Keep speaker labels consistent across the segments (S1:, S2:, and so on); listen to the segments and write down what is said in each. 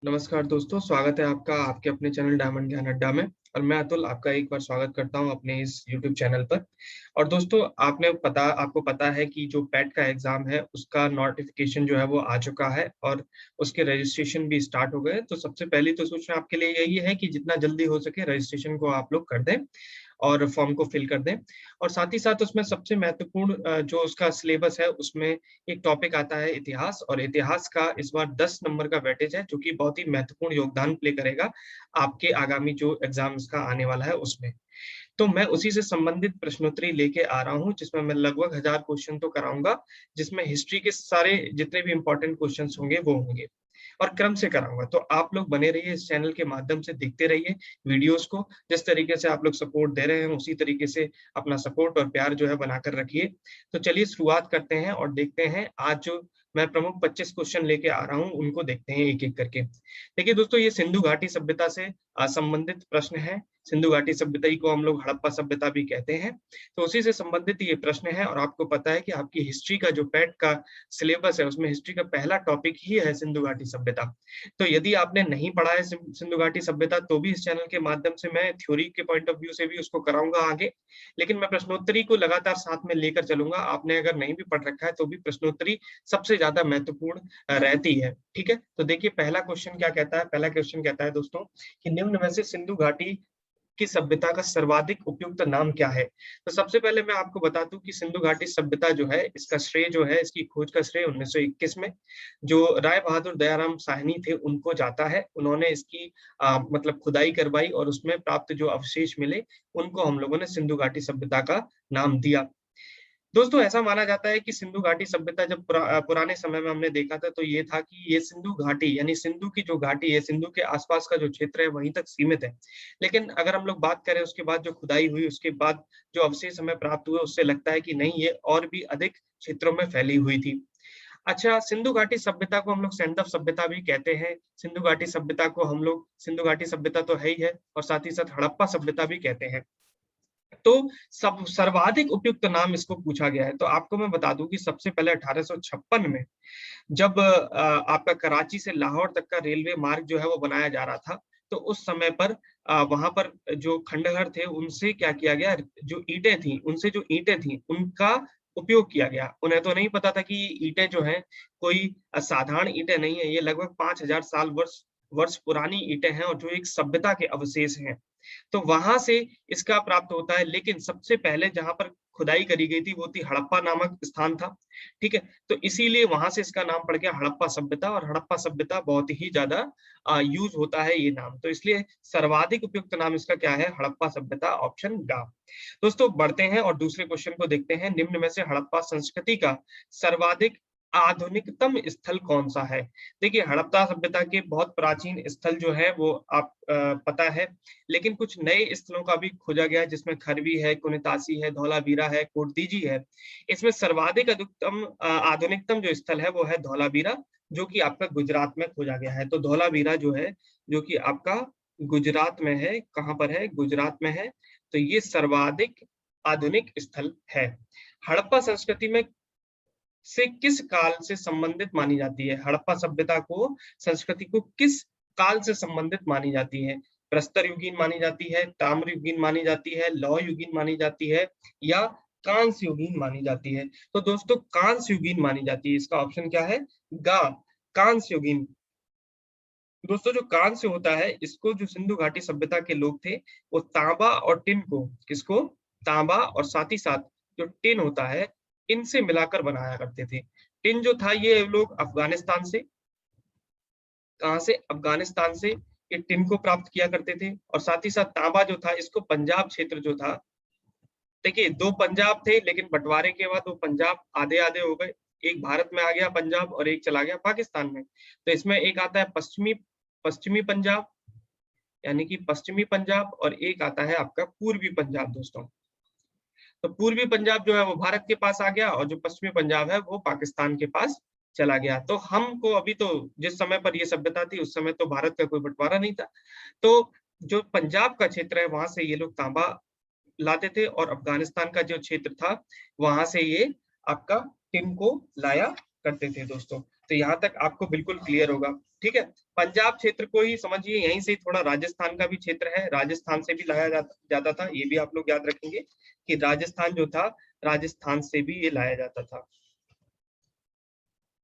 S1: नमस्कार दोस्तों, स्वागत है आपका आपके अपने चैनल डायमंड ज्ञान अड्डा में। और मैं अतुल आपका एक बार स्वागत करता हूं अपने इस यूट्यूब चैनल पर। और दोस्तों, आपको पता है कि जो पैट का एग्जाम है उसका नोटिफिकेशन जो है वो आ चुका है और उसके रजिस्ट्रेशन भी स्टार्ट हो गए। तो सबसे पहली तो सूचना आपके लिए यही है कि जितना जल्दी हो सके रजिस्ट्रेशन को आप लोग कर दें और फॉर्म को फिल कर दें। और साथ ही साथ उसमें सबसे महत्वपूर्ण जो उसका सिलेबस है उसमें एक टॉपिक आता है इतिहास, और इतिहास का इस बार 10 नंबर का वेटेज है, जो कि बहुत ही महत्वपूर्ण योगदान प्ले करेगा आपके आगामी जो एग्जाम्स का आने वाला है उसमें। तो मैं उसी से संबंधित प्रश्नोत्तरी लेके आ रहा हूँ, जिसमें मैं लगभग 1000 क्वेश्चन तो कराऊंगा, जिसमें हिस्ट्री के सारे जितने भी इंपॉर्टेंट क्वेश्चंस होंगे वो होंगे और क्रम से कराऊंगा। तो आप लोग बने रहिए इस चैनल के माध्यम से, देखते रहिए वीडियोस को। जिस तरीके से आप लोग सपोर्ट दे रहे हैं उसी तरीके से अपना सपोर्ट और प्यार जो है बनाकर रखिए। तो चलिए शुरुआत करते हैं और देखते हैं आज जो मैं प्रमुख 25 क्वेश्चन लेके आ रहा हूँ उनको देखते हैं एक एक करके। देखिए दोस्तों, ये सिंधु घाटी सभ्यता से संबंधित प्रश्न है। सिंधु घाटी सभ्यता ही को हम लोग हड़प्पा सभ्यता भी कहते हैं। तो उसी से संबंधित ये प्रश्न है और आपको पता है कि आपकी हिस्ट्री का जो पैट का सिलेबस है उसमें हिस्ट्री का पहला टॉपिक ही है सिंधु घाटी सभ्यता। तो यदि आपने नहीं पढ़ा है सिंधु घाटी सभ्यता, तो भी इस चैनल के माध्यम से मैं थ्योरी के पॉइंट ऑफ व्यू से भी उसको कराऊंगा आगे। लेकिन मैं प्रश्नोत्तरी को लगातार साथ में लेकर चलूंगा। आपने अगर नहीं भी पढ़ रखा है तो भी प्रश्नोत्तरी सबसे ज्यादा महत्वपूर्ण रहती है। ठीक है, तो देखिए पहला क्वेश्चन क्या कहता है। पहला क्वेश्चन कहता है दोस्तों कि निम्न में से सिंधु घाटी की सभ्यता का सर्वाधिक उपयुक्त नाम क्या है। तो सबसे पहले मैं आपको बता दूं कि सिंधु घाटी सभ्यता जो है इसका श्रेय जो है, इसकी खोज का श्रेय 1921 में जो राय बहादुर दयाराम साहनी थे उनको जाता है। उन्होंने इसकी मतलब खुदाई करवाई और उसमें प्राप्त जो अवशेष मिले उनको हम लोगों ने सिंधु घाटी सभ्यता का नाम दिया। दोस्तों, ऐसा माना जाता है कि सिंधु घाटी सभ्यता जब पुराने समय में हमने देखा था तो ये था कि ये सिंधु घाटी यानी सिंधु की जो घाटी है, सिंधु के आसपास का जो क्षेत्र है वहीं तक सीमित है। लेकिन अगर हम लोग बात करें उसके बाद जो खुदाई हुई उसके बाद जो अवशेष हमें प्राप्त हुए उससे लगता है कि नहीं, ये और भी अधिक क्षेत्रों में फैली हुई थी। अच्छा, सिंधु घाटी सभ्यता को हम लोग सैंडव सभ्यता भी कहते हैं। सिंधु घाटी सभ्यता को हम लोग सिंधु घाटी सभ्यता तो है ही है और साथ ही साथ हड़प्पा सभ्यता भी कहते हैं। तो सब सर्वाधिक उपयुक्त नाम इसको पूछा गया है। तो आपको मैं बता दूं कि सबसे पहले 1856 में जब आपका कराची से लाहौर तक का रेलवे मार्ग जो है वो बनाया जा रहा था, तो उस समय पर वहां पर जो खंडहर थे उनसे क्या किया गया, जो ईंटें थी उनसे जो ईंटें थी उनका उपयोग किया गया। उन्हें तो नहीं पता था कि ये ईंटें जो हैं कोई साधारण ईंटें नहीं है, ये लगभग 5000 साल वर्ष वर्ष पुरानी ईंटें हैं और जो एक सभ्यता के अवशेष हैं। तो वहां से इसका प्राप्त होता है। लेकिन सबसे पहले जहां पर खुदाई करी गई थी वो थी हड़प्पा नामक स्थान था। ठीक है, तो इसीलिए वहां से इसका नाम पड़ गया हड़प्पा सभ्यता, और हड़प्पा सभ्यता बहुत ही ज्यादा यूज होता है ये नाम। तो इसलिए सर्वाधिक उपयुक्त नाम इसका क्या है, हड़प्पा सभ्यता, ऑप्शन गा। दोस्तों बढ़ते हैं और दूसरे क्वेश्चन को देखते हैं। निम्न में से हड़प्पा संस्कृति का सर्वाधिक आधुनिकतम स्थल कौन सा है। देखिए, हड़प्पा सभ्यता के बहुत प्राचीन स्थल जो है वो आप पता है, लेकिन कुछ नए स्थलों का भी खोजा गया है, जिसमें खरवी है, कुनितासी है, धौलावीरा है, कोटदीजी है। इसमें सर्वाधिक अधिकतम आधुनिकतम जो स्थल है वो है धौलावीरा, जो कि आपका गुजरात में खोजा गया है। तो धौलावीरा जो है, जो कि आपका गुजरात में है, कहाँ पर है, गुजरात में है। तो ये सर्वाधिक आधुनिक स्थल है। हड़प्पा संस्कृति में से किस काल से संबंधित मानी जाती है। हड़प्पा सभ्यता को, संस्कृति को किस काल से संबंधित मानी जाती है। प्रस्तर युगीन मानी जाती है, ताम्र युगीन मानी जाती है, लौह युगीन मानी जाती है, या कांस्य युगीन मानी जाती है। तो दोस्तों कांस्य युगीन मानी जाती है, इसका ऑप्शन क्या है, गा, कांस्य युगीन। दोस्तों जो कांस्य होता है इसको जो सिंधु घाटी सभ्यता के लोग थे वो तांबा और टिन को, किसको, तांबा और साथ ही साथ जो टिन होता है इनसे मिलाकर बनाया करते थे। टिन जो था ये लोग अफगानिस्तान से, कहाँ से, अफगानिस्तान से ये टिन को प्राप्त किया करते थे। और साथ ही साथ तांबा जो था इसको पंजाब क्षेत्र जो था, देखिए दो पंजाब थे लेकिन बंटवारे के बाद वो पंजाब आधे आधे हो गए। एक भारत में आ गया पंजाब और एक चला गया पाकिस्तान में। तो इसमें एक आता है पश्चिमी पश्चिमी पंजाब, यानी कि पश्चिमी पंजाब, और एक आता है आपका पूर्वी पंजाब दोस्तों। तो पूर्वी पंजाब जो है वो भारत के पास आ गया और जो पश्चिमी पंजाब है वो पाकिस्तान के पास चला गया। तो हमको अभी तो, जिस समय पर ये सभ्यता थी उस समय तो भारत का कोई बंटवारा नहीं था। तो जो पंजाब का क्षेत्र है वहां से ये लोग तांबा लाते थे और अफगानिस्तान का जो क्षेत्र था वहां से ये आपका टिन को लाया करते थे दोस्तों। तो यहाँ तक आपको बिल्कुल क्लियर होगा। ठीक है, पंजाब क्षेत्र को ही समझिए, यहीं से थोड़ा राजस्थान का भी क्षेत्र है, राजस्थान से भी लाया जाता था, ये भी आप लोग याद रखेंगे कि राजस्थान जो था, राजस्थान से भी ये लाया जाता था।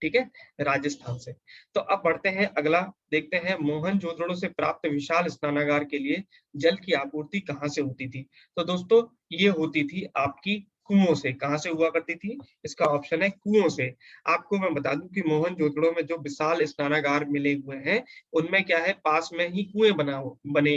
S1: ठीक है, राजस्थान से। तो अब बढ़ते हैं अगला, देखते हैं मोहनजोदड़ो से प्राप्त विशाल स्नानागार के लिए जल की आपूर्ति कहाँ से होती थी। तो दोस्तों ये होती थी आपकी कुओं से। कहाँ से हुआ करती थी? इसका ऑप्शन है कुओं से। आपको मैं बता दूं कि मोहनजोदड़ो में जो विशाल स्नानागार मिले हुए हैं, उनमें क्या है, पास में ही कुएं बने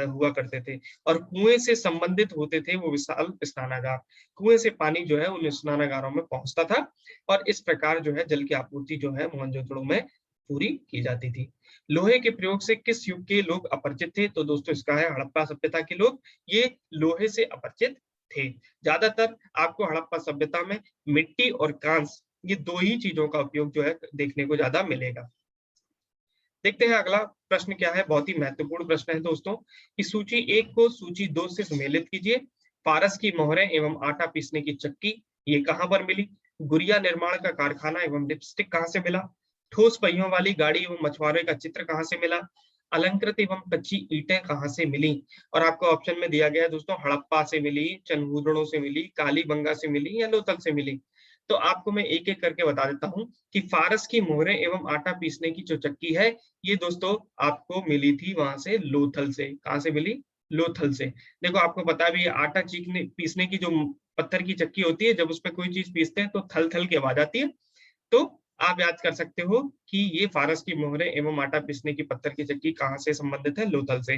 S1: हुआ करते थे, और कुएं से संबंधित होते थे वो विशाल स्नानागार। कुएं से पानी जो है उन स्नानागारों में पहुंचता था, और इस प्रकार जो है जल की आपूर्ति जो है मोहनजोदड़ो में पूरी की जाती थी। लोहे के प्रयोग से किस युग के लोग अपरिचित थे? तो दोस्तों इसका है हड़प्पा सभ्यता के लोग, ये लोहे से अपरिचित थे। ज्यादातर आपको हड़प्पा सभ्यता में मिट्टी और कांस, ये दो ही चीजों का उपयोग जो है देखने को ज्यादा मिलेगा। देखते हैं अगला प्रश्न क्या है, बहुत ही महत्वपूर्ण प्रश्न है दोस्तों, कि सूची 1 को सूची 2 से सम्मिलित कीजिए। पारस की मोहरें एवं आटा पीसने की चक्की, ये कहां पर मिली? गुड़िया निर्माण का कारखाना एवं लिपस्टिक कहां से मिला? ठोस पहियों वाली गाड़ी एवं मछुआरे का चित्र कहां से मिला? अलंकृत एवं कच्ची ईंटें कहां से मिली? और आपको ऑप्शन में दिया गया है दोस्तों, हड़प्पा से मिली, चंदूदड़ों से मिली, कालीबंगा से मिली, या लोथल से मिली। तो आपको मैं एक एक करके बता देता हूं कि फारस की मोहरें एवं आटा पीसने की जो चक्की है, ये दोस्तों आपको मिली थी वहां से, लोथल से। कहां से मिली? लोथल से। देखो आपको पता भी है, आटा चीखने पीसने की जो पत्थर की चक्की होती है, जब उस पर कोई चीज पीसते हैं तो थल थल की आवाज आती है। तो आप याद कर सकते हो कि ये फारस की मोहरें एवं आटा पीसने की पत्थर की चक्की कहां से संबंधित है? लोथल से।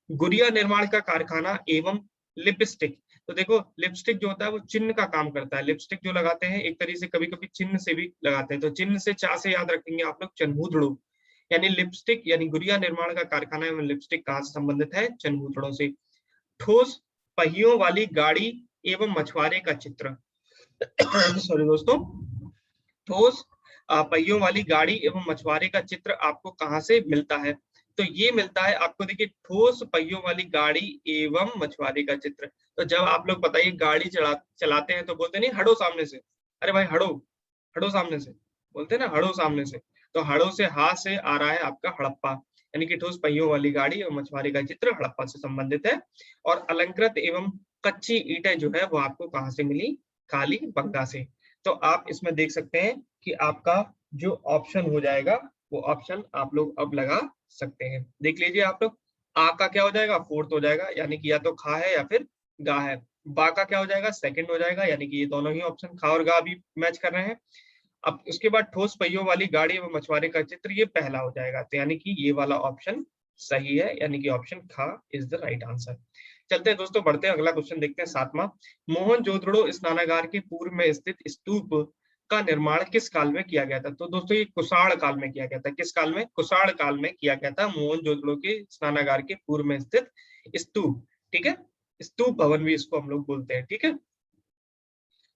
S1: गुड़िया निर्माण का कारखाना एवं लिपस्टिक, तो देखो लिपस्टिक जो होता है वो चिन्ह का काम करता है। लिपस्टिक जो लगाते हैं एक तरीके से कभी कभी चिन्ह से भी लगाते हैं, तो चिन्ह से चा से याद रखेंगे आप लोग, चनहूदड़ो। यानी लिपस्टिक यानी गुड़िया निर्माण का कारखाना एवं लिपस्टिक कहां से संबंधित है? चनहूदड़ो से। ठोस पहियों वाली गाड़ी एवं मछुआरे का चित्र सॉरी दोस्तों, ठोस पहियों वाली गाड़ी एवं मछुआरे का चित्र आपको कहां से मिलता है? तो ये मिलता है आपको, देखिए, ठोस पहियों वाली गाड़ी एवं मछुआरे का चित्र। तो जब आप लोग बताइए गाड़ी चलाते हैं तो बोलते नहीं हड़ो सामने से, अरे भाई हड़ो, हड़ो सामने से, बोलते हैं ना हड़ो सामने से। तो हड़ो से हा से आ रहा है आपका हड़प्पा, यानी कि ठोस पहियों वाली गाड़ी और मछुआरे का चित्र हड़प्पा से संबंधित है। और अलंकृत एवं कच्ची ईंटें जो है वो आपको कहां से मिली? काली बंगा से। तो आप इसमें देख सकते हैं कि आपका जो ऑप्शन हो जाएगा, वो ऑप्शन आप लोग अब लगा सकते हैं। देख लीजिए आप लोग, आ का क्या हो जाएगा? फोर्थ हो जाएगा, यानी कि या तो खा है या फिर गा है। बा का क्या हो जाएगा? सेकंड हो जाएगा, यानी कि ये दोनों ही ऑप्शन खा और गा भी मैच कर रहे हैं। अब उसके बाद ठोस पहियों वाली गाड़ी एवं मछुआरे का चित्र, ये पहला हो जाएगा, तो यानी कि ये वाला ऑप्शन सही है, यानी कि ऑप्शन खा इज द राइट आंसर। चलते हैं दोस्तों, बढ़ते हैं, अगला क्वेश्चन देखते हैं, 7वां। मोहनजोदड़ो स्नानागार के पूर्व में स्थित स्तूप का निर्माण किस काल में किया गया था? तो दोस्तों ये कुषाण काल में किया गया था। किस काल में? कुषाण काल में किया गया था मोहनजोदड़ो के स्नानागार के पूर्व में स्थित स्तूप। ठीक है, स्तूप भवन भी इसको हम लोग बोलते हैं। ठीक है,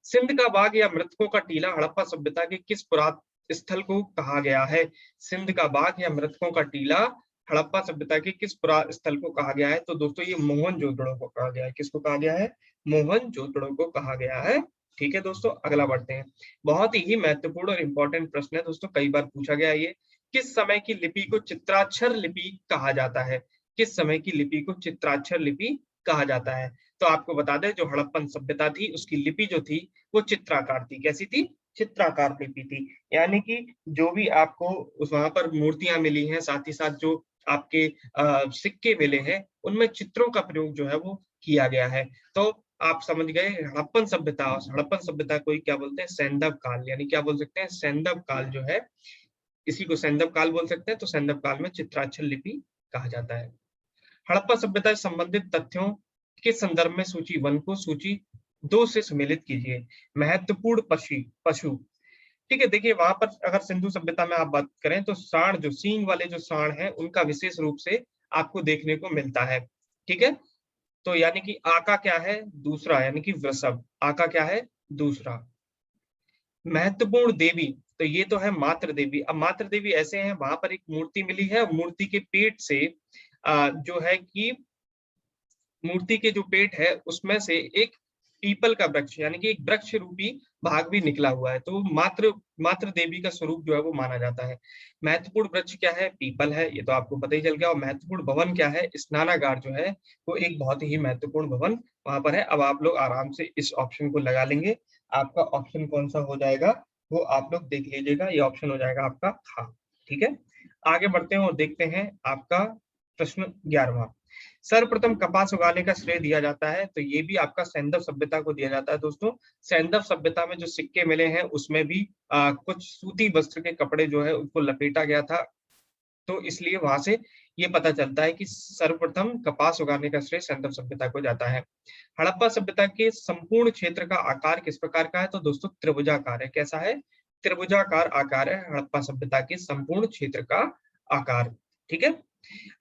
S1: सिंध का बाग या मृतकों का टीला हड़प्पा सभ्यता के किस पुरातन स्थल को कहा गया है? सिंध का बाग या मृतकों का टीला हड़प्पा सभ्यता के किस पुरातन स्थल को कहा गया है? तो दोस्तों ये मोहनजोदड़ो को कहा गया है। किसको कहा गया है? मोहनजोदड़ो को कहा गया है। ठीक है दोस्तों, अगला बढ़ते हैं। बहुत ही महत्वपूर्ण और इंपॉर्टेंट प्रश्न है दोस्तों, कई बार पूछा गया है ये। किस समय की लिपि को चित्राक्षर लिपि कहा जाता है? किस समय की लिपि को चित्राक्षर लिपि कहा जाता है? तो आपको बता दें, जो हड़प्पन सभ्यता थी उसकी लिपि जो थी वो चित्राकार थी। कैसी थी? चित्राकार लिपि थी। यानी कि जो भी आपको उस वहां पर मूर्तियां मिली हैं, साथ ही साथ जो आपके सिक्के मिले हैं, उनमें चित्रों का प्रयोग जो है वो किया गया है। तो आप समझ गए, हड़प्पन सभ्यता, हड़प्पन सभ्यता को ही क्या बोलते हैं? सैंधव काल, यानी क्या बोल सकते हैं? सैंधव काल जो है, इसी को सैंधव काल बोल सकते हैं। तो सैंधव काल में चित्राक्षर लिपि कहा जाता है। हड़प्पा सभ्यता से संबंधित तथ्यों के संदर्भ में सूची 1 को सूची 2 से सम्मिलित कीजिए। महत्वपूर्ण पशु। ठीक है, देखिए वहां पर अगर सिंधु सभ्यता में आप बात करें तो सांड, जो सींग वाले जो सांड हैं, उनका विशेष रूप से आपको देखने को मिलता है। ठीक है, तो यानी कि आका क्या है? दूसरा, यानी कि वृषभ। आका क्या है? दूसरा। महत्वपूर्ण देवी, तो ये तो है मात्र देवी। अब मात्र देवी ऐसे हैं, वहां पर एक मूर्ति मिली है, मूर्ति के पेट से जो है कि मूर्ति के जो पेट है उसमें से एक पीपल का वृक्ष यानी कि एक वृक्ष रूपी भाग भी निकला हुआ है, तो मात्र देवी का स्वरूप जो है वो माना जाता है। महत्वपूर्ण वृक्ष क्या है? पीपल है, ये तो आपको पता ही चल गया। और महत्वपूर्ण भवन क्या है? स्नानागार जो है वो एक बहुत ही महत्वपूर्ण भवन वहां पर है। अब आप लोग आराम से इस ऑप्शन को लगा लेंगे। आपका ऑप्शन कौन सा हो जाएगा वो आप लोग देख लीजिएगा, ये ऑप्शन हो जाएगा आपका खा। ठीक है, आगे बढ़ते हैं और देखते हैं आपका प्रश्न 11वां। सर्वप्रथम कपास उगाने का श्रेय दिया जाता है, तो ये भी आपका सैंधव सभ्यता को दिया जाता है दोस्तों। सैंधव सभ्यता में जो सिक्के मिले हैं उसमें भी कुछ सूती वस्त्र के कपड़े जो है उसको लपेटा गया था, तो इसलिए वहां से ये पता चलता है कि सर्वप्रथम कपास उगाने का श्रेय सैंधव सभ्यता को जाता है। हड़प्पा सभ्यता के संपूर्ण क्षेत्र का आकार किस प्रकार का है? तो दोस्तों त्रिभुजाकार है। कैसा है? त्रिभुजाकार आकार है हड़प्पा सभ्यता के संपूर्ण क्षेत्र का आकार। ठीक है,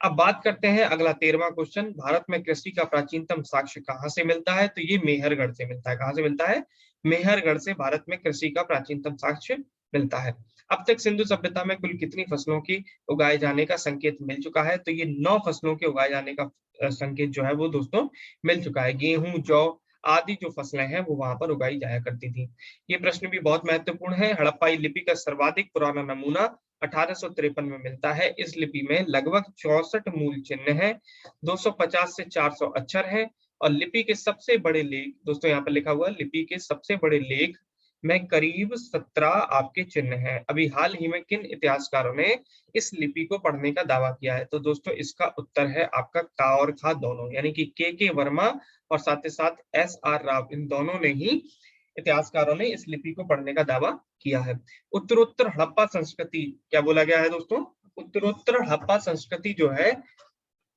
S1: अब बात करते हैं अगला 13वां क्वेश्चन। भारत में कृषि का प्राचीनतम साक्ष्य कहाँ से मिलता है? तो ये मेहरगढ़ से मिलता है। कहाँ से मिलता है? मेहरगढ़ से भारत में कृषि का प्राचीनतम साक्ष्य मिलता है। अब तक सिंधु सभ्यता में कुल कितनी फसलों की उगाए जाने का संकेत मिल चुका है? तो ये 9 फसलों के उगाए जाने का संकेत जो है वो दोस्तों मिल चुका है। गेहूं, जौ आदि जो फसलें हैं वो वहां पर उगाई जाया करती थी। ये प्रश्न भी बहुत महत्वपूर्ण है। हड़प्पाई लिपि का सर्वाधिक पुराना नमूना 1853 में मिलता है। इस लिपि में लगभग 64 मूल चिन्ह हैं, 250 से 400 अक्षर हैं और लिपि के सबसे बड़े लेख, दोस्तों यहाँ पर लिखा हुआ है लिपि के सबसे बड़े लेख में करीब 17 आपके चिन्ह हैं। अभी हाल ही में किन इतिहासकारों ने इस लिपि को पढ़ने का दावा किया है? तो दोस्तों इसका उत्तर है आपका का और खा दोनों, यानी कि के वर्मा और साथ ही साथ SR राव, इन दोनों ने ही इतिहासकारों ने इस लिपि को पढ़ने का दावा किया है। उत्तरोत्तर हड़प्पा संस्कृति क्या बोला गया है दोस्तों? उत्तरोत्तर हड़प्पा संस्कृति जो है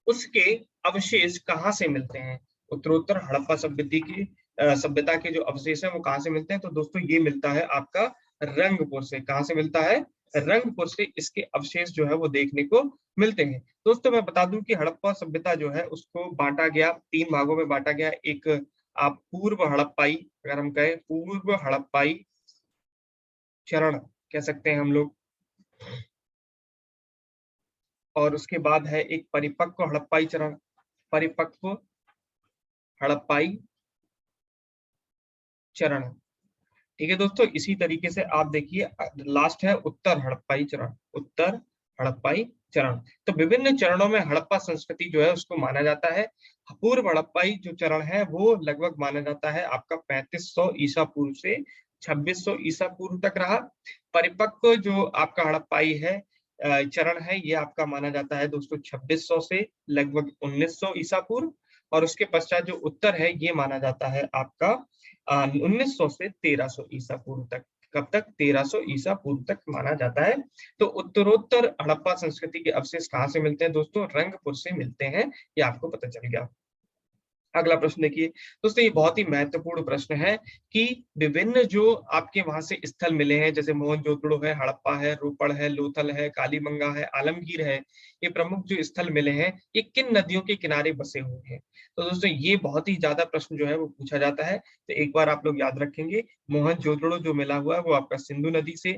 S1: उसके अवशेष कहाँ से मिलते हैं? उत्तरोत्तर हड़प्पा सभ्यता के जो अवशेष हैं वो कहाँ से मिलते हैं? तो दोस्तों ये मिलता है आपका रंगपुर से। कहाँ से मिलता है? रंगपुर से इसके अवशेष जो है वो देखने को मिलते हैं। दोस्तों मैं बता दूं कि हड़प्पा सभ्यता जो है उसको बांटा गया, 3 भागों में बांटा गया। एक आप पूर्व हड़प्पाई, अगर हम कहें पूर्व हड़प्पाई चरण कह सकते हैं हम लोग, और उसके बाद है एक परिपक्व हड़प्पाई चरण, परिपक्व हड़प्पाई चरण। ठीक है दोस्तों, इसी तरीके से आप देखिए लास्ट है उत्तर हड़प्पाई चरण, उत्तर हड़प्पाई चरण। तो विभिन्न चरणों में हड़प्पा संस्कृति जो है उसको माना जाता है। पूर्व हड़प्पाई जो चरण है वो लगभग माना जाता है आपका 3500 ईसा पूर्व से 2600 ईसा पूर्व तक रहा। परिपक्व जो आपका हड़प्पाई है चरण है, ये आपका माना जाता है दोस्तों 2600 से लगभग 1900 ईसा पूर्व। और उसके पश्चात जो उत्तर है ये माना जाता है आपका 1900 से 1300 ईसा पूर्व तक। कब तक? 1300 ईसा पूर्व तक माना जाता है। तो उत्तरोत्तर हड़प्पा संस्कृति के अवशेष कहाँ से मिलते हैं दोस्तों? रंगपुर से मिलते हैं, ये आपको पता चल गया। अगला प्रश्न देखिए दोस्तों, ये बहुत ही महत्वपूर्ण प्रश्न है कि विभिन्न जो आपके वहां से स्थल मिले हैं, जैसे मोहनजोदड़ो है, हड़प्पा है, रोपड़ है, लोथल है, कालीबंगा है, आलमगीर है, ये प्रमुख जो स्थल मिले हैं ये किन नदियों के किनारे बसे हुए हैं? तो दोस्तों ये बहुत ही ज्यादा प्रश्न जो है वो पूछा जाता है, तो एक बार आप लोग याद रखेंगे। मोहनजोदड़ो जो मिला हुआ है वो आपका सिंधु नदी से,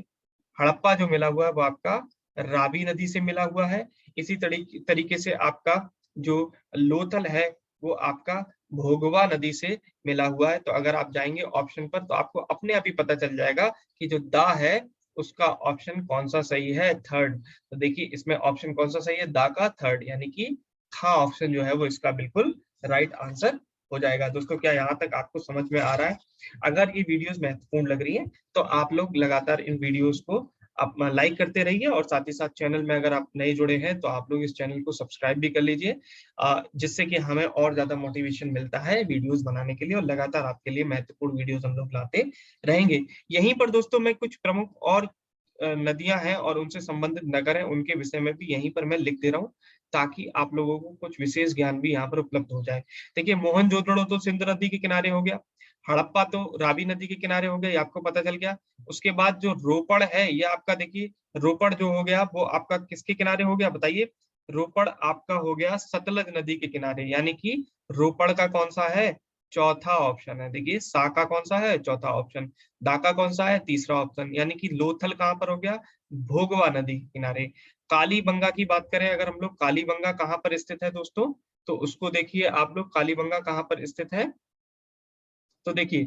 S1: हड़प्पा जो मिला हुआ है वो आपका रावी नदी से मिला हुआ है। इसी तरीके से आपका जो लोथल है वो आपका भोगवा नदी से मिला हुआ है। तो अगर आप जाएंगे ऑप्शन पर तो आपको अपने आप ही पता चल जाएगा कि जो दा है उसका ऑप्शन कौन सा सही है, थर्ड। तो देखिए इसमें ऑप्शन कौन सा सही है? दा का थर्ड, यानी कि खा ऑप्शन जो है वो इसका बिल्कुल राइट आंसर हो जाएगा। दोस्तों क्या यहाँ तक आपको समझ में आ रहा है? अगर ये वीडियोस महत्वपूर्ण लग रही है तो आप लोग लगातार इन वीडियोस को आप लाइक करते रहिए, और साथ ही साथ चैनल में अगर आप नए जुड़े हैं तो आप लोग इस चैनल को सब्सक्राइब भी कर लीजिए, जिससे कि हमें और ज्यादा मोटिवेशन मिलता है वीडियोस बनाने के लिए, और लगातार आपके लिए महत्वपूर्ण वीडियोस हम लोग लाते रहेंगे। यहीं पर दोस्तों मैं कुछ प्रमुख और नदियां हैं और उनसे संबंधित नगर हैं उनके विषय में भी यहीं पर मैं लिख दे रहा हूँ, ताकि आप लोगों को कुछ विशेष ज्ञान भी यहाँ पर उपलब्ध हो जाए। देखिए मोहनजोदड़ो तो सिंधु नदी के किनारे हो गया, हड़प्पा तो रावी नदी के किनारे हो गया, ये आपको पता चल गया। उसके बाद जो रोपड़ है ये आपका देखिए, रोपड़ जो हो गया वो आपका किसके किनारे हो गया बताइए? रोपड़ आपका हो गया सतलज नदी के किनारे, यानी कि रोपड़ का कौन सा है? चौथा ऑप्शन है। देखिए सा का कौन सा है? चौथा ऑप्शन। दा का कौन सा है? तीसरा ऑप्शन। यानी कि लोथल कहाँ पर हो गया? भोगवा नदी के किनारे। कालीबंगा की बात करें अगर हम लोग, कालीबंगा कहाँ पर स्थित है दोस्तों? तो उसको देखिए आप लोग, कालीबंगा कहाँ पर स्थित है? तो देखिए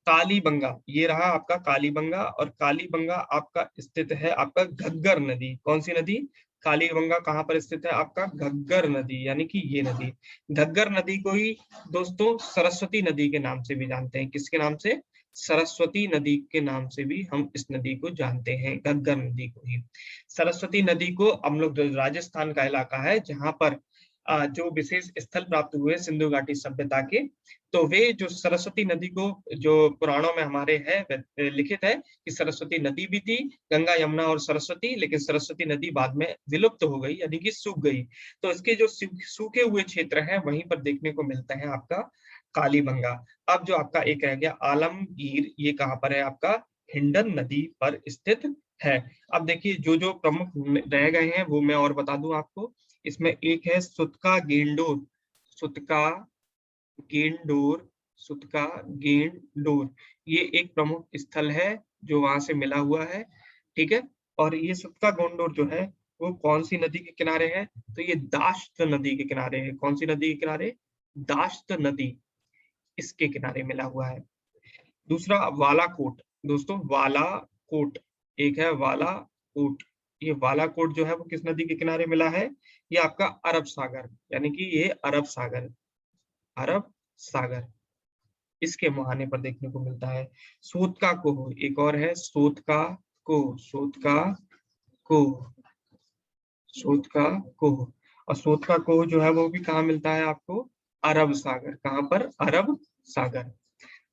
S1: कालीबंगा, ये रहा आपका कालीबंगा, और कालीबंगा आपका स्थित है आपका घग्गर नदी। कौन सी नदी? कालीबंगा कहाँ पर स्थित है? आपका घग्गर नदी, यानी कि ये नदी। घग्गर नदी को ही दोस्तों सरस्वती नदी के नाम से भी जानते हैं। किसके नाम से? सरस्वती नदी के नाम से भी हम इस नदी को जानते हैं, घग्गर नदी को ही। सरस्वती नदी को हम लोग, जो राजस्थान का इलाका है जहां पर जो विशेष स्थल प्राप्त हुए सिंधु घाटी सभ्यता के, तो वे जो सरस्वती नदी को, जो पुराणों में हमारे है लिखित है कि सरस्वती नदी भी थी, गंगा यमुना और सरस्वती, लेकिन सरस्वती नदी बाद में विलुप्त हो गई, यानी कि सूख गई। तो इसके जो सूखे हुए क्षेत्र हैं वहीं पर देखने को मिलता है आपका कालीबंगा। अब जो आपका एक रह गया आलमगीर, ये कहाँ पर है? आपका हिंडन नदी पर स्थित है। अब देखिए जो जो प्रमुख रह गए हैं वो मैं और बता दूं आपको। इसमें एक है सुतका गेंडोर, सुतका गेंडोर, सुतका गेंडोर, ये एक प्रमुख स्थल है जो वहां से मिला हुआ है, ठीक है। और ये सुतका गेंडोर जो है वो कौन सी नदी के किनारे है? तो ये दाश्त नदी के किनारे है। कौन सी नदी के किनारे? दाश्त नदी, इसके किनारे मिला हुआ है। दूसरा वालाकोट, दोस्तों वालाकोट, एक है वालाकोट। ये वालाकोट जो है वो किस नदी के किनारे मिला है? ये आपका अरब सागर, यानी कि ये अरब सागर, अरब सागर, इसके मुहाने पर देखने को मिलता है। सोतका कोह, एक और है सोतका कोह, सोतका कोह, सोतका कोह। और सोतका कोह जो है वो भी कहाँ मिलता है आपको? अरब सागर। कहाँ पर? अरब सागर,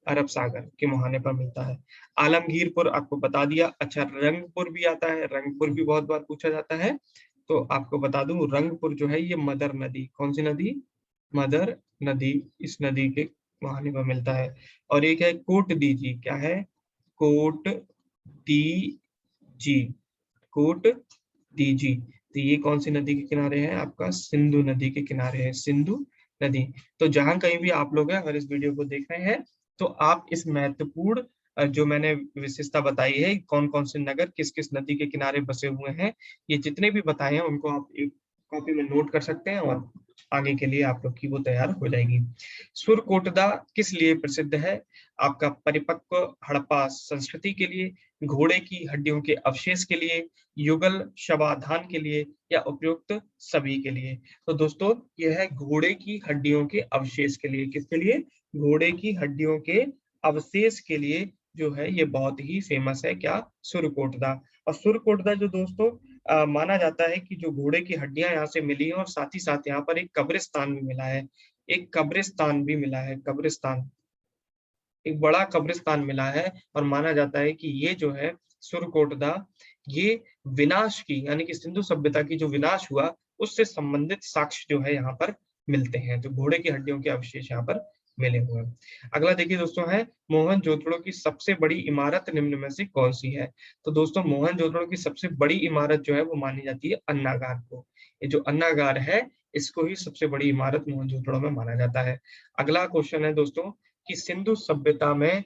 S1: अरब सागर के मुहाने पर मिलता है। आलमगीरपुर आपको बता दिया। अच्छा, रंगपुर भी आता है, रंगपुर भी बहुत बार पूछा जाता है, तो आपको बता दूं रंगपुर जो है ये मदर नदी, कौन सी नदी? मदर नदी, इस नदी के मुहाने पर मिलता है। और एक है कोट दीजी, क्या है? कोट दीजी, कोट दीजी, तो ये कौन सी नदी के किनारे है? आपका सिंधु नदी के किनारे है, सिंधु नदी। तो जहां कहीं भी आप लोग हैं अगर इस वीडियो को देख रहे हैं तो आप इस महत्वपूर्ण जो मैंने विशेषता बताई है, कौन कौन से नगर किस किस नदी के किनारे बसे हुए हैं, ये जितने भी बताए हैं उनको आप एक कॉपी में नोट कर सकते हैं, और आगे के लिए आप लोग की वो तैयार हो जाएगी। सुरकोटदा किस लिए प्रसिद्ध है? आपका परिपक्व हड़प्पा संस्कृति के लिए, घोड़े की हड्डियों के अवशेष के लिए, युगल शवाधान के लिए, या उपयुक्त सभी के लिए। तो दोस्तों यह है घोड़े की हड्डियों के अवशेष के लिए। किसके लिए? घोड़े की हड्डियों के अवशेष के लिए जो है ये बहुत ही फेमस है। क्या? सुरकोटदा। और सुरकोटदा जो दोस्तों माना जाता है कि जो घोड़े की हड्डियां यहाँ से मिली हैं, और साथ ही साथ यहाँ पर एक कब्रिस्तान भी मिला है, एक कब्रिस्तान भी मिला है, कब्रिस्तान, एक बड़ा कब्रिस्तान मिला है। और माना जाता है कि ये जो है सुरकोटदा, ये विनाश की, यानी कि सिंधु सभ्यता की जो विनाश हुआ उससे संबंधित साक्ष्य जो है यहाँ पर मिलते हैं। तो घोड़े की हड्डियों के अवशेष यहाँ पर मिले हुए हैं। अगला देखिए दोस्तों है मोहनजोदड़ो की सबसे बड़ी इमारत निम्न में से कौन सी है? तो दोस्तों मोहनजोदड़ो की सबसे बड़ी इमारत जो है वो मानी जाती है अन्नागार को। ये जो अन्नागार है इसको ही सबसे बड़ी इमारत मोहनजोदड़ो में माना जाता है। अगला क्वेश्चन है दोस्तों कि सिंधु सभ्यता में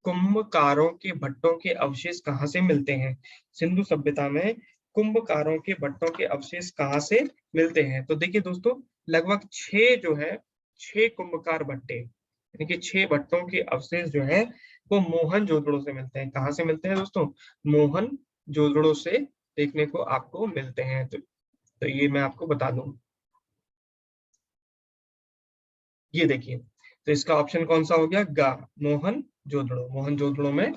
S1: कुंभकारों के भट्टों के अवशेष कहाँ से मिलते हैं? सिंधु सभ्यता में कुंभकारों के भट्टों के अवशेष कहाँ से मिलते हैं? तो देखिए दोस्तों लगभग 6 जो है, 6 कुंभकार भट्टे, यानी कि 6 भट्टों के अवशेष जो है वो मोहनजोदड़ो से मिलते हैं। कहाँ से मिलते हैं दोस्तों? मोहनजोदड़ो से देखने को आपको मिलते हैं। तो ये मैं आपको बता दूं, ये देखिए, तो इसका ऑप्शन कौन सा हो गया? गा, मोहनजोदड़ो, मोहनजोदड़ो में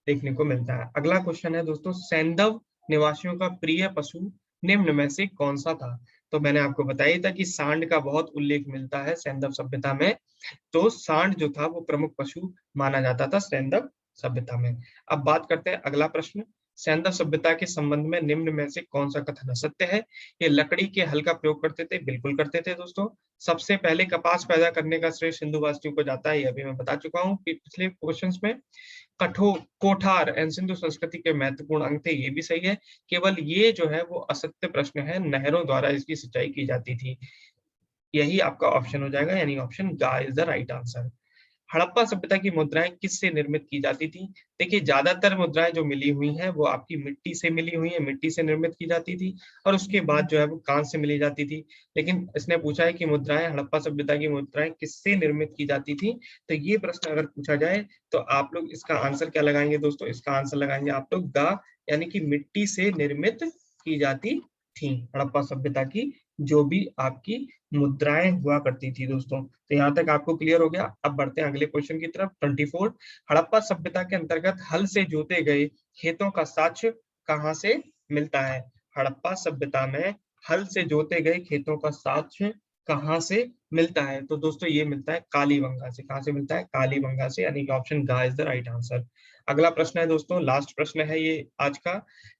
S1: देखने को मिलता है। अगला क्वेश्चन है दोस्तों सैंधव निवासियों का प्रिय पशु निम्न में से कौन सा था? तो मैंने आपको बताया था कि सांड का बहुत उल्लेख मिलता है सैंधव सभ्यता में, तो सांड जो था वो प्रमुख पशु माना जाता था सैंधव सभ्यता में। अब बात करते हैं अगला प्रश्न, सैंधव सभ्यता के संबंध में निम्न में से कौन सा कथन असत्य है? ये लकड़ी के हल का प्रयोग करते थे, बिल्कुल करते थे दोस्तों। सबसे पहले कपास पैदा करने का श्रेय सिंधु वासियों को जाता है, ये अभी मैं बता चुका हूँ पिछले क्वेश्चंस में। कठोर कोठार एंड सिंधु संस्कृति के महत्वपूर्ण अंग थे, ये भी सही है। केवल ये जो है वो असत्य प्रश्न है, नहरों द्वारा इसकी सिंचाई की जाती थी, यही आपका ऑप्शन हो जाएगा, यानी ऑप्शन गा is the right answer. Harappa सभ्यता की मुद्राएं किससे निर्मित की जाती थी? देखिए, ज्यादातर मुद्राएं जो मिली हुई हैं वो आपकी मिट्टी से मिली हुई है, मिट्टी से निर्मित की जाती थी, और उसके बाद जो है वो कांस्य से मिली जाती थी। लेकिन इसने पूछा है कि मुद्राएं, हड़प्पा सभ्यता की मुद्राएं किससे निर्मित की जाती थी, तो ये प्रश्न अगर पूछा जाए तो आप लोग इसका आंसर क्या लगाएंगे दोस्तों? इसका आंसर लगाएंगे आप लोग द, यानी कि मिट्टी से निर्मित की जाती थी हड़प्पा सभ्यता की जो भी आपकी मुद्राएं हुआ करती थी दोस्तों। तो यहाँ तक आपको क्लियर हो गया। अब बढ़ते हैं अगले क्वेश्चन की तरफ। 24, हड़प्पा सभ्यता के अंतर्गत हल से जोते गए खेतों का साक्ष्य कहाँ से मिलता है? हड़प्पा सभ्यता में हल से जोते गए खेतों का साक्ष्य कहाँ से मिलता है? तो दोस्तों ये मिलता है कालीबंगा से। कहाँ से मिलता है? कालीबंगा से, यानी कि ऑप्शन ग इज द राइट आंसर। अगला प्रश्न है दोस्तों, लास्ट प्रश्न है ये आज का,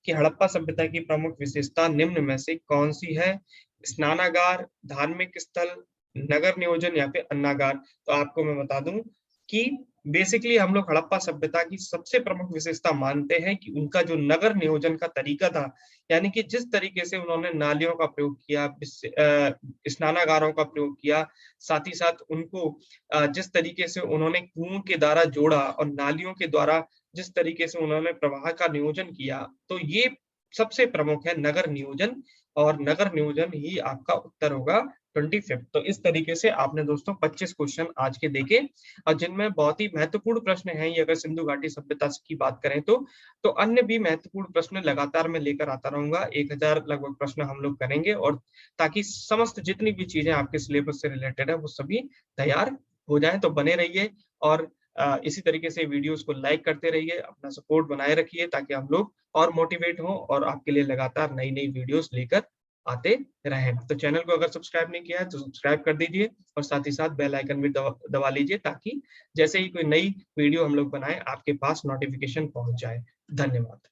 S1: कि हड़प्पा सभ्यता की प्रमुख विशेषता निम्न में से कौन सी है? स्नानागार, धार्मिक स्थल, नगर नियोजन या फिर अन्नागार। तो आपको मैं बता दूं कि बेसिकली हम लोग हड़प्पा सभ्यता की सबसे प्रमुख विशेषता मानते हैं कि उनका जो नगर नियोजन का तरीका था, यानी कि जिस तरीके से उन्होंने नालियों का प्रयोग किया, स्नानागारों का प्रयोग किया, साथ ही साथ उनको जिस तरीके से उन्होंने कुओं के द्वारा जोड़ा और नालियों के द्वारा जिस तरीके से उन्होंने प्रवाह का नियोजन किया, तो ये सबसे प्रमुख है नगर नियोजन, और नगर नियोजन ही आपका उत्तर होगा 25। तो इस तरीके से आपने दोस्तों 25 क्वेश्चन आज के देखे, और जिनमें बहुत ही महत्वपूर्ण प्रश्न हैं ये, अगर सिंधु घाटी सभ्यता की बात करें तो अन्य भी महत्वपूर्ण प्रश्न लगातार मैं लेकर आता रहूंगा। 1000 लगभग प्रश्न हम लोग करेंगे, और ताकि समस्त जितनी भी चीजें आपके सिलेबस से रिलेटेड है वो सभी तैयार हो जाए। तो बने रहिए, और इसी तरीके से वीडियोस को लाइक करते रहिए, अपना सपोर्ट बनाए रखिए, ताकि हम लोग और मोटिवेट हों और आपके लिए लगातार नई नई वीडियोस लेकर आते रहें। तो चैनल को अगर सब्सक्राइब नहीं किया है तो सब्सक्राइब कर दीजिए, और साथ ही साथ बेल आइकन भी दबा लीजिए, ताकि जैसे ही कोई नई वीडियो हम लोग बनाए आपके पास नोटिफिकेशन पहुंच जाए। धन्यवाद।